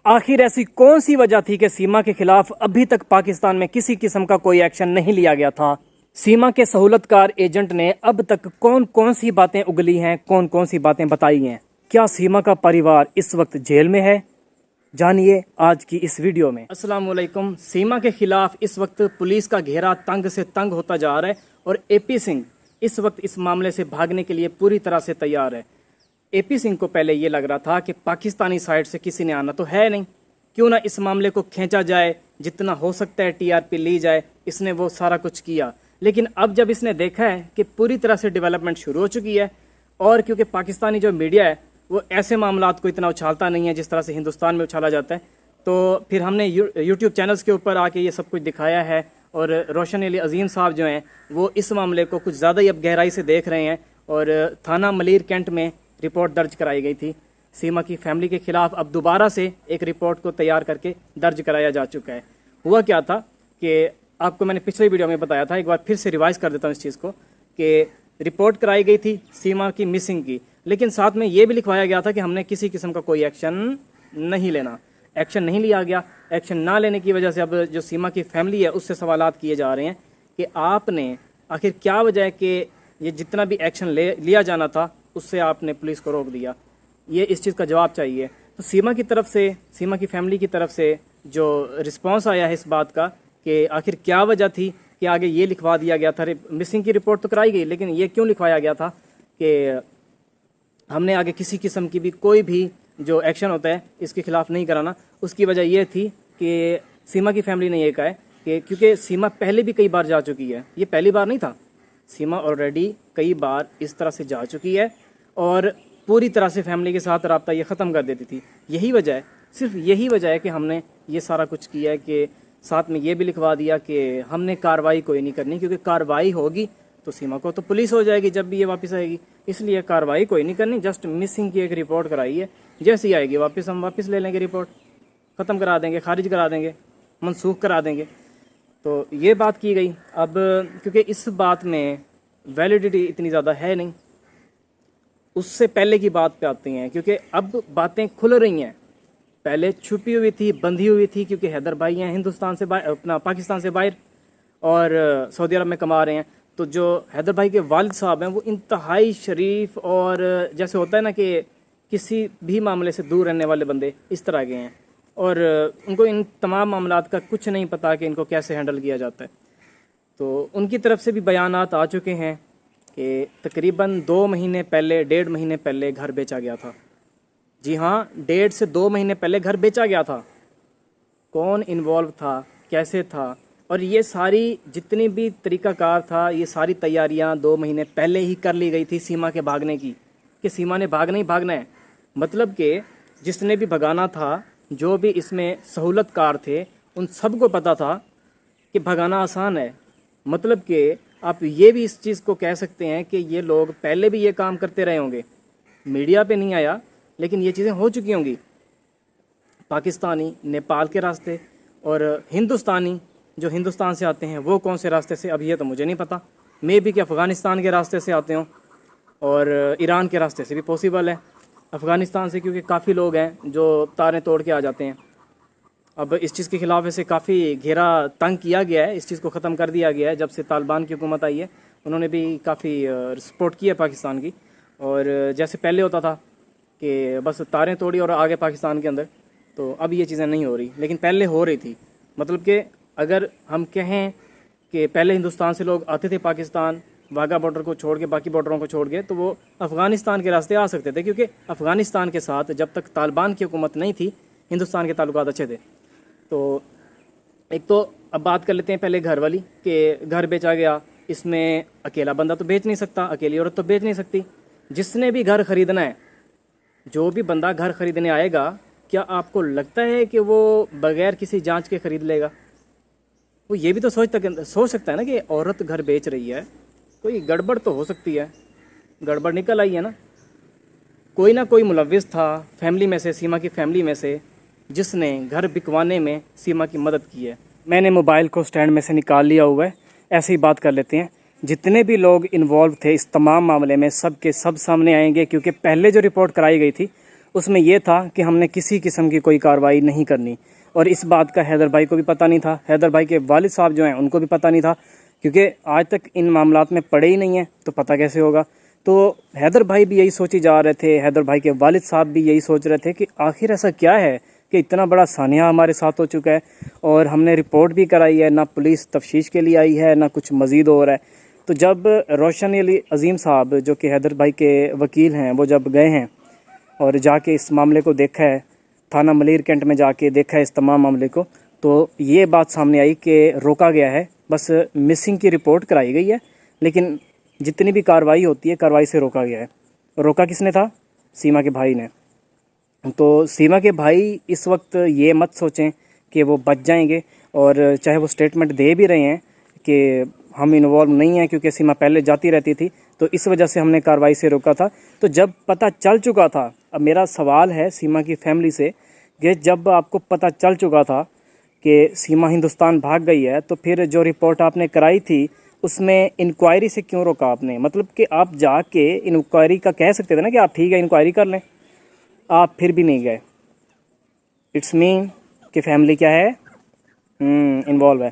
आखिर ऐसी कौन सी वजह थी कि सीमा के खिलाफ अभी तक पाकिस्तान में किसी किस्म का कोई एक्शन नहीं लिया गया था? सीमा के सहूलतकार एजेंट ने अब तक कौन कौन सी बातें उगली हैं, कौन कौन सी बातें बताई हैं? क्या सीमा का परिवार इस वक्त जेल में है? जानिए आज की इस वीडियो में। अस्सलाम वालेकुम। सीमा के खिलाफ इस वक्त पुलिस का घेरा तंग से तंग होता जा रहा है और एपी सिंह इस वक्त इस मामले से भागने के लिए पूरी तरह से तैयार है। एपी सिंह को पहले ये लग रहा था कि पाकिस्तानी साइड से किसी ने आना तो है नहीं, क्यों ना इस मामले को खींचा जाए, जितना हो सकता है टीआरपी ली जाए। इसने वो सारा कुछ किया, लेकिन अब जब इसने देखा है कि पूरी तरह से डेवलपमेंट शुरू हो चुकी है और क्योंकि पाकिस्तानी जो मीडिया है वो ऐसे मामलात को इतना उछालता नहीं है जिस तरह से हिंदुस्तान में उछाला जाता है, तो फिर हमने यूट्यूब चैनल्स के ऊपर आके ये सब कुछ दिखाया है। और रोशन अली अजीम साहब जो हैं वो इस मामले को कुछ ज़्यादा ही अब गहराई से देख रहे हैं और थाना मलीर कैंट में रिपोर्ट दर्ज कराई गई थी। सीमा की फैमिली के खिलाफ अब दोबारा से एक रिपोर्ट को तैयार करके दर्ज कराया जा चुका है। हुआ क्या था कि आपको मैंने पिछले वीडियो में बताया था, एक बार फिर से रिवाइज कर देता हूँ इस चीज़ को, कि रिपोर्ट कराई गई थी सीमा की मिसिंग की, लेकिन साथ में ये भी लिखवाया गया था कि हमने किसी किस्म का कोई एक्शन नहीं लेना। एक्शन नहीं लिया गया। एक्शन ना लेने की वजह से अब जो सीमा की फैमिली है उससे सवालात किए जा रहे हैं कि आपने आखिर क्या वजह है कि ये जितना भी एक्शन लिया जाना था उससे आपने पुलिस को रोक दिया। ये इस चीज़ का जवाब चाहिए। तो सीमा की तरफ से, सीमा की फैमिली की तरफ से जो रिस्पांस आया है इस बात का कि आखिर क्या वजह थी कि आगे ये लिखवा दिया गया था। मिसिंग की रिपोर्ट तो कराई गई, लेकिन ये क्यों लिखवाया गया था कि हमने आगे किसी किस्म की भी कोई भी जो एक्शन होता है इसके खिलाफ नहीं कराना। उसकी वजह यह थी कि सीमा की फैमिली ने यह कहा है कि क्योंकि सीमा पहले भी कई बार जा चुकी है, ये पहली बार नहीं था, सीमा ऑलरेडी कई बार इस तरह से जा चुकी है और पूरी तरह से फैमिली के साथ रब्ता ये ख़त्म कर देती थी। यही वजह है, सिर्फ यही वजह है कि हमने ये सारा कुछ किया है कि साथ में ये भी लिखवा दिया कि हमने कार्रवाई कोई नहीं करनी, क्योंकि कार्रवाई होगी तो सीमा को तो पुलिस हो जाएगी जब भी ये वापस आएगी, इसलिए कार्रवाई कोई नहीं करनी। जस्ट मिसिंग की एक रिपोर्ट कराई है, जैसी आएगी वापस हम वापस ले लेंगे, रिपोर्ट ख़त्म करा देंगे, खारिज करा देंगे, मनसूख करा देंगे। तो ये बात की गई। अब क्योंकि इस बात में वैलिडिटी इतनी ज़्यादा है नहीं, उससे पहले की बात पे आती हैं, क्योंकि अब बातें खुल रही हैं। पहले छुपी हुई थी, बंधी हुई थी, क्योंकि हैदर भाई हैं हिंदुस्तान से बाहर, अपना पाकिस्तान से बाहर और सऊदी अरब में कमा रहे हैं। तो जो हैदर भाई के वालिद साहब हैं वो इंतहाई शरीफ और जैसे होता है ना कि किसी भी मामले से दूर रहने वाले बंदे, इस तरह के हैं और उनको इन तमाम मामलात का कुछ नहीं पता कि इनको कैसे हैंडल किया जाता है। तो उनकी तरफ से भी बयानात आ चुके हैं कि तकरीबन 2 महीने पहले, 1.5 महीने पहले घर बेचा गया था। जी हाँ, 1.5 से 2 महीने पहले घर बेचा गया था। कौन इन्वॉल्व था, कैसे था, और ये सारी जितनी भी तरीक़ाकार था, ये सारी तैयारियां 2 महीने पहले ही कर ली गई थी सीमा के भागने की, कि सीमा ने भागना ही भागना है। मतलब कि जिसने भी भगाना था, जो भी इसमें सहूलतकार थे, उन सबको पता था कि भगाना आसान है। मतलब कि आप ये भी इस चीज़ को कह सकते हैं कि ये लोग पहले भी ये काम करते रहे होंगे, मीडिया पे नहीं आया लेकिन ये चीज़ें हो चुकी होंगी। पाकिस्तानी नेपाल के रास्ते और हिंदुस्तानी जो हिंदुस्तान से आते हैं वो कौन से रास्ते से, अब ये तो मुझे नहीं पता। मे भी कि अफ़गानिस्तान के रास्ते से आते हों और ईरान के रास्ते से भी पॉसिबल है। अफ़गानिस्तान से क्योंकि काफ़ी लोग हैं जो तारें तोड़ के आ जाते हैं। अब इस चीज़ के ख़िलाफ़ ऐसे काफ़ी घेरा तंग किया गया है, इस चीज़ को ख़त्म कर दिया गया है। जब से तालिबान की हुकूमत आई है उन्होंने भी काफ़ी सपोर्ट की है पाकिस्तान की। और जैसे पहले होता था कि बस तारें तोड़ी और आगे पाकिस्तान के अंदर, तो अब ये चीज़ें नहीं हो रही, लेकिन पहले हो रही थी। मतलब कि अगर हम कहें कि पहले हिंदुस्तान से लोग आते थे पाकिस्तान, वाघा बॉर्डर को छोड़ के, बाकी बॉर्डरों को छोड़ के, तो वो अफ़गानिस्तान के रास्ते आ सकते थे, क्योंकि अफ़गानिस्तान के साथ जब तक तालिबान की हुकूमत नहीं थी हिंदुस्तान के ताल्लुकात अच्छे थे। तो एक तो अब बात कर लेते हैं पहले घर वाली, कि घर बेचा गया, इसमें अकेला बंदा तो बेच नहीं सकता, अकेली औरत तो बेच नहीं सकती। जिसने भी घर ख़रीदना है, जो भी बंदा घर ख़रीदने आएगा, क्या आपको लगता है कि वो बग़ैर किसी जांच के ख़रीद लेगा? वो ये भी तो सोच सकता है ना कि औरत घर बेच रही है, कोई गड़बड़ तो हो सकती है। गड़बड़ निकल आई है ना कोई मुलव्विस था फैमिली में से, सीमा की फैमिली में से, जिसने घर बिकवाने में सीमा की मदद की है। मैंने मोबाइल को स्टैंड में से निकाल लिया हुआ है, ऐसे ही बात कर लेते हैं। जितने भी लोग इन्वॉल्व थे इस तमाम मामले में, सब के सब सामने आएंगे, क्योंकि पहले जो रिपोर्ट कराई गई थी उसमें यह था कि हमने किसी किस्म की कोई कार्रवाई नहीं करनी, और इस बात का हैदर भाई को भी पता नहीं था। हैदर भाई के वालिद साहब जो हैं उनको भी पता नहीं था, क्योंकि आज तक इन मामलात में पड़े ही नहीं हैं, तो पता कैसे होगा। तो हैदर भाई भी यही सोची जा रहे थे, हैदर भाई के वालिद साहब भी यही सोच रहे थे कि आखिर ऐसा क्या है कि इतना बड़ा सानिया हमारे साथ हो चुका है, और हमने रिपोर्ट भी कराई है, ना पुलिस तफ्तीश के लिए आई है, ना कुछ मज़ीद हो रहा है। तो जब रोशन अली अजीम साहब जो कि हैदर भाई के वकील हैं, वो जब गए हैं और जाके इस मामले को देखा है, थाना मलीर कैंट में जाके देखा है इस तमाम मामले को, तो ये बात सामने आई कि रोका गया है, बस मिसिंग की रिपोर्ट कराई गई है, लेकिन जितनी भी कार्रवाई होती है कार्रवाई से रोका गया है। रोका किसने था? सीमा के भाई ने। तो सीमा के भाई इस वक्त ये मत सोचें कि वो बच जाएंगे, और चाहे वो स्टेटमेंट दे भी रहे हैं कि हम इन्वॉल्व नहीं हैं क्योंकि सीमा पहले जाती रहती थी, तो इस वजह से हमने कार्रवाई से रोका था। तो जब पता चल चुका था, अब मेरा सवाल है सीमा की फैमिली से कि जब आपको पता चल चुका था कि सीमा हिंदुस्तान भाग गई है, तो फिर जो रिपोर्ट आपने कराई थी उसमें इंक्वायरी से क्यों रोका आपने? मतलब कि आप जाके इंक्वायरी का कह सकते थे ना कि आप ठीक है इंक्वायरी कर लें, आप फिर भी नहीं गए। इट्स मीन कि फैमिली क्या है, इन्वॉल्व है।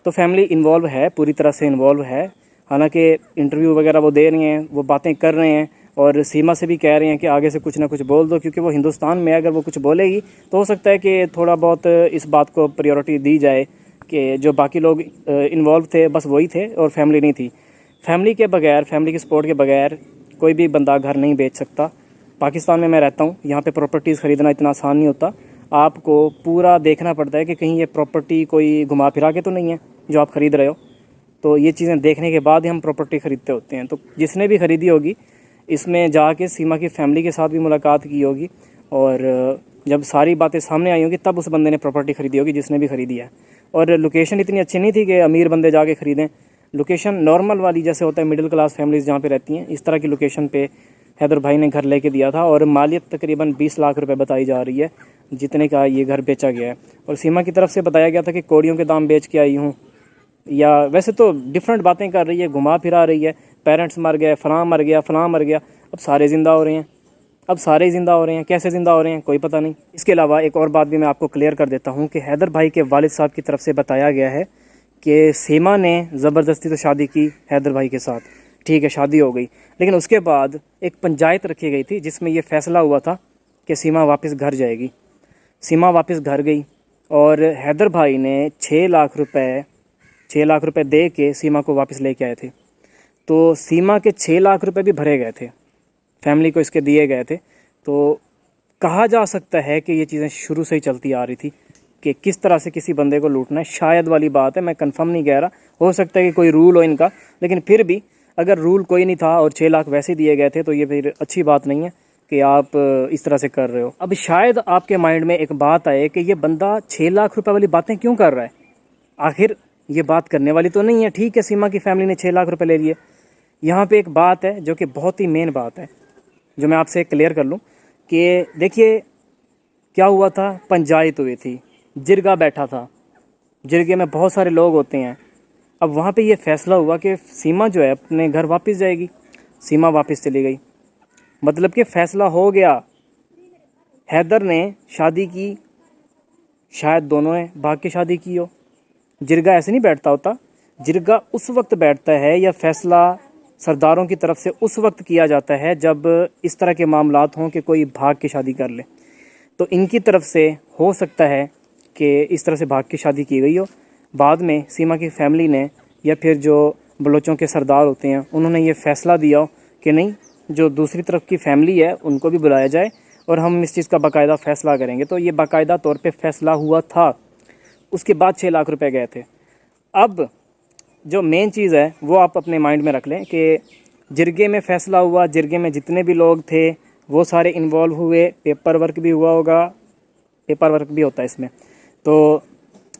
तो फैमिली इन्वॉल्व है, पूरी तरह से इन्वॉल्व है। हालांकि इंटरव्यू वगैरह वो दे रही हैं, वो बातें कर रहे हैं, और सीमा से भी कह रहे हैं कि आगे से कुछ ना कुछ बोल दो, क्योंकि वो हिंदुस्तान में अगर वो कुछ बोलेगी तो हो सकता है कि थोड़ा बहुत इस बात को प्रायोरिटी दी जाए कि जो बाकी लोग इन्वॉल्व थे बस वही थे और फैमिली नहीं थी। फैमिली के बगैर, फैमिली के सपोर्ट के बगैर कोई भी बंदा घर नहीं बेच सकता। पाकिस्तान में मैं रहता हूँ, यहाँ पे प्रॉपर्टीज़ ख़रीदना इतना आसान नहीं होता। आपको पूरा देखना पड़ता है कि कहीं ये प्रॉपर्टी कोई घुमा फिरा के तो नहीं है जो आप ख़रीद रहे हो। तो ये चीज़ें देखने के बाद ही हम प्रॉपर्टी ख़रीदते होते हैं। तो जिसने भी ख़रीदी होगी, इसमें जाके सीमा की फ़ैमिली के साथ भी मुलाकात की होगी, और जब सारी बातें सामने आई होगी तब उस बंदे ने प्रॉपर्टी ख़रीदी होगी जिसने भी ख़रीदी है। और लोकेशन इतनी अच्छी नहीं थी कि अमीर बंदे जाके ख़रीदें। लोकेशन नॉर्मल वाली जैसे होता है मिडिल क्लास फैमिलीज़ जहाँ पे रहती हैं, इस तरह की लोकेशन पे हैदर भाई ने घर लेके दिया था, और मालियत तकरीबन 20 लाख रुपए बताई जा रही है जितने का ये घर बेचा गया है। और सीमा की तरफ से बताया गया था कि कौड़ियों के दाम बेच के आई हूँ, या वैसे तो डिफरेंट बातें कर रही है, घुमा फिरा रही है, पेरेंट्स मर गए, फ़लाँ मर गया, फ़लाँ मर गया। अब सारे ज़िंदा हो रहे हैं, अब सारे ज़िंदा हो रहे हैं, कैसे ज़िंदा हो रहे हैं कोई पता नहीं। इसके अलावा एक और बात भी मैं आपको क्लियर कर देता हूँ कि हैदर भाई के वालिद साहब की तरफ से बताया गया है कि सीमा ने ज़बरदस्ती तो शादी की हैदर भाई के साथ, ठीक है शादी हो गई, लेकिन उसके बाद एक पंचायत रखी गई थी जिसमें यह फ़ैसला हुआ था कि सीमा वापस घर जाएगी। सीमा वापस घर गई, और हैदर भाई ने 6 लाख रुपए दे के सीमा को वापस लेके आए थे। तो सीमा के 6 लाख रुपए भी भरे गए थे, फैमिली को इसके दिए गए थे। तो कहा जा सकता है कि ये चीज़ें शुरू से ही चलती आ रही थी कि किस तरह से किसी बंदे को लूटना है। शायद वाली बात है, मैं कंफर्म नहीं कह रहा, हो सकता है कि कोई रूल हो इनका, लेकिन फिर भी अगर रूल कोई नहीं था और 6 लाख वैसे दिए गए थे तो ये फिर अच्छी बात नहीं है कि आप इस तरह से कर रहे हो। अब शायद आपके माइंड में एक बात आए कि ये बंदा 6 लाख रुपए वाली बातें क्यों कर रहा है, आखिर ये बात करने वाली तो नहीं है। ठीक है, सीमा की फैमिली ने 6 लाख रुपए ले लिए। यहाँ पे एक बात है जो कि बहुत ही मेन बात है, जो मैं आपसे क्लियर कर लूँ कि देखिए क्या हुआ था, पंचायत हुई थी, जिरगा बैठा था, जिरगे में बहुत सारे लोग होते हैं। अब वहाँ पे ये फैसला हुआ कि सीमा जो है अपने घर वापस जाएगी। सीमा वापस चली गई, मतलब कि फ़ैसला हो गया। हैदर ने शादी की, शायद दोनों ने भाग के शादी की हो। जिरगा ऐसे नहीं बैठता होता, जिरगा उस वक्त बैठता है या फैसला सरदारों की तरफ से उस वक्त किया जाता है जब इस तरह के मामलात हों कि कोई भाग के शादी कर ले। तो इनकी तरफ से हो सकता है कि इस तरह से भाग की शादी की गई हो। बाद में सीमा की फैमिली ने या फिर जो बलोचों के सरदार होते हैं उन्होंने ये फ़ैसला दिया हो कि नहीं, जो दूसरी तरफ की फैमिली है उनको भी बुलाया जाए और हम इस चीज़ का बाकायदा फ़ैसला करेंगे। तो ये बाकायदा तौर पे फ़ैसला हुआ था। उसके बाद 6 लाख रुपए गए थे। अब जो मेन चीज़ है वो आप अपने माइंड में रख लें कि जिरगे में फ़ैसला हुआ, जिरगे में जितने भी लोग थे वो सारे इन्वॉल्व हुए, पेपर वर्क भी हुआ होगा, पेपर वर्क भी होता है इसमें। तो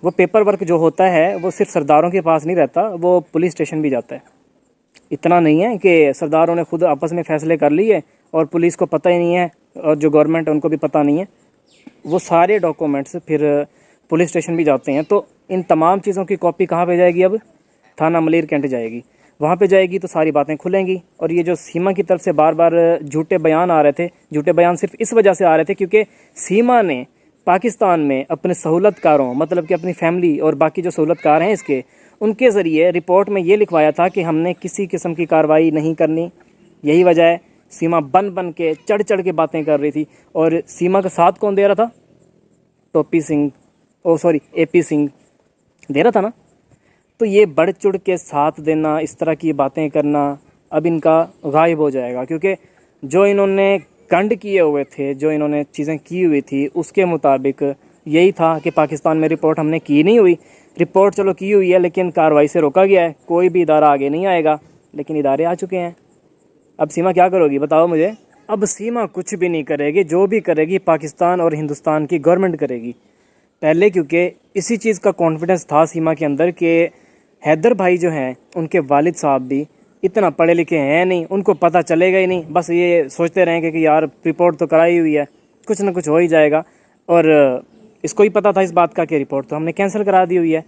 वो पेपर वर्क जो होता है वो सिर्फ सरदारों के पास नहीं रहता, वो पुलिस स्टेशन भी जाता है। इतना नहीं है कि सरदारों ने खुद आपस में फ़ैसले कर लिए और पुलिस को पता ही नहीं है और जो गवर्नमेंट है उनको भी पता नहीं है। वो सारे डॉक्यूमेंट्स फिर पुलिस स्टेशन भी जाते हैं। तो इन तमाम चीज़ों की कॉपी कहाँ पे जाएगी? अब थाना मलीर कैंट जाएगी। वहाँ पे जाएगी तो सारी बातें खुलेंगी। और ये जो सीमा की तरफ से बार बार झूठे बयान आ रहे थे, झूठे बयान सिर्फ इस वजह से आ रहे थे क्योंकि सीमा ने पाकिस्तान में अपने सहूलतकारों, मतलब कि अपनी फैमिली और बाकी जो सहूलतकार हैं इसके, उनके ज़रिए रिपोर्ट में ये लिखवाया था कि हमने किसी किस्म की कार्रवाई नहीं करनी। यही वजह है सीमा बन के चढ़ चढ़ के बातें कर रही थी। और सीमा का साथ कौन दे रहा था? एपी सिंह दे रहा था ना। तो ये बढ़ चढ़ के साथ देना, इस तरह की बातें करना अब इनका गायब हो जाएगा, क्योंकि जो इन्होंने कांड किए हुए थे, जो इन्होंने चीज़ें की हुई थी, उसके मुताबिक यही था कि पाकिस्तान में रिपोर्ट हमने की नहीं हुई। रिपोर्ट चलो की हुई है लेकिन कार्रवाई से रोका गया है, कोई भी इदारा आगे नहीं आएगा, लेकिन इदारे आ चुके हैं। अब सीमा क्या करोगी बताओ मुझे? अब सीमा कुछ भी नहीं करेगी, जो भी करेगी पाकिस्तान और हिंदुस्तान की गवर्नमेंट करेगी। पहले क्योंकि इसी चीज़ का कॉन्फिडेंस था सीमा के अंदर कि हैदर भाई जो हैं उनके वालिद साहब भी इतना पढ़े लिखे हैं नहीं, उनको पता चलेगा ही नहीं, बस ये सोचते रहेंगे कि यार रिपोर्ट तो कराई हुई है, कुछ ना कुछ हो ही जाएगा। और इसको ही पता था इस बात का कि रिपोर्ट तो हमने कैंसिल करा दी हुई है।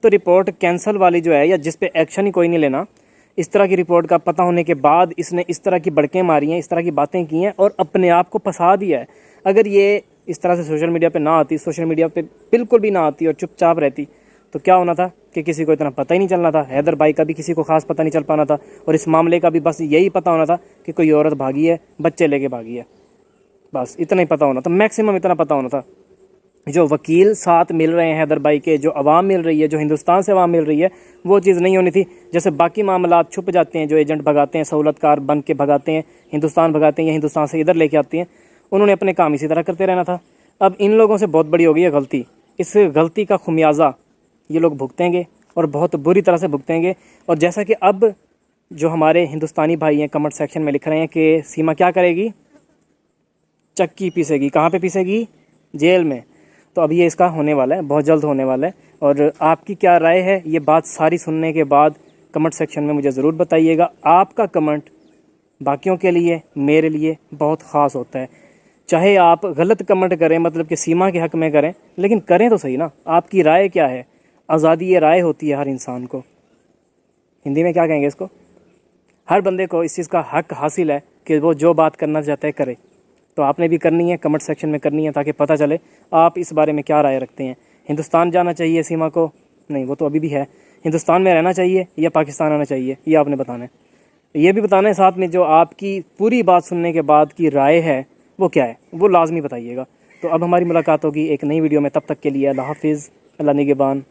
तो रिपोर्ट कैंसिल वाली जो है, या जिस पे एक्शन ही कोई नहीं लेना, इस तरह की रिपोर्ट का पता होने के बाद इसने इस तरह की बड़कें मारी हैं, इस तरह की बातें की हैं और अपने आप को फंसा दिया है। अगर ये इस तरह से सोशल मीडिया पे ना आती, सोशल मीडिया पे बिल्कुल भी ना आती और चुपचाप रहती, तो क्या होना था कि किसी को इतना पता ही नहीं चलना था। हैदर भाई का भी किसी को खास पता नहीं चल पाना था, और इस मामले का भी बस यही पता होना था कि कोई औरत भागी है, बच्चे लेके भागी है, बस इतना ही पता होना था, मैक्सिमम इतना पता होना था। जो वकील साथ मिल रहे हैं हैदर भाई के, जो आवाम मिल रही है, जो हिंदुस्तान से आवाम मिल रही है, वो चीज़ नहीं होनी थी। जैसे बाकी मामला छुप जाते हैं, जो एजेंट भगाते हैं, सहूलतकार बन के भगाते हैं, हिंदुस्तान भगाते हैं या हिंदुस्तान से इधर लेके आते हैं, उन्होंने अपने काम इसी तरह करते रहना था। अब इन लोगों से बहुत बड़ी हो गई है गलती, इस गलती का खुमियाजा ये लोग भुगतेंगे और बहुत बुरी तरह से भुगतेंगे। और जैसा कि अब जो हमारे हिंदुस्तानी भाई हैं कमेंट सेक्शन में लिख रहे हैं कि सीमा क्या करेगी, चक्की पीसेगी। कहाँ पे पीसेगी? जेल में। तो अब ये इसका होने वाला है, बहुत जल्द होने वाला है। और आपकी क्या राय है ये बात सारी सुनने के बाद कमेंट सेक्शन में मुझे ज़रूर बताइएगा। आपका कमेंट बाकियों के लिए, मेरे लिए बहुत ख़ास होता है। चाहे आप गलत कमेंट करें, मतलब कि सीमा के हक़ में करें, लेकिन करें तो सही ना। आपकी राय क्या है? आज़ादी ये राय होती है हर इंसान को। हिंदी में क्या कहेंगे इसको? हर बंदे को इस चीज़ का हक़ हासिल है कि वो जो बात करना चाहता है करे। तो आपने भी करनी है, कमेंट सेक्शन में करनी है, ताकि पता चले आप इस बारे में क्या राय रखते हैं। हिंदुस्तान जाना चाहिए सीमा को? नहीं, वो तो अभी भी है। हिंदुस्तान में रहना चाहिए या पाकिस्तान आना चाहिए, ये आपने बताना है। ये भी बताना है साथ में जो आपकी पूरी बात सुनने के बाद की राय है वो क्या है, वो लाजमी बताइएगा। तो अब हमारी मुलाकात होगी एक नई वीडियो में, तब तक के लिए अल्लाह हाफिज़, अल्लाह निगहबान।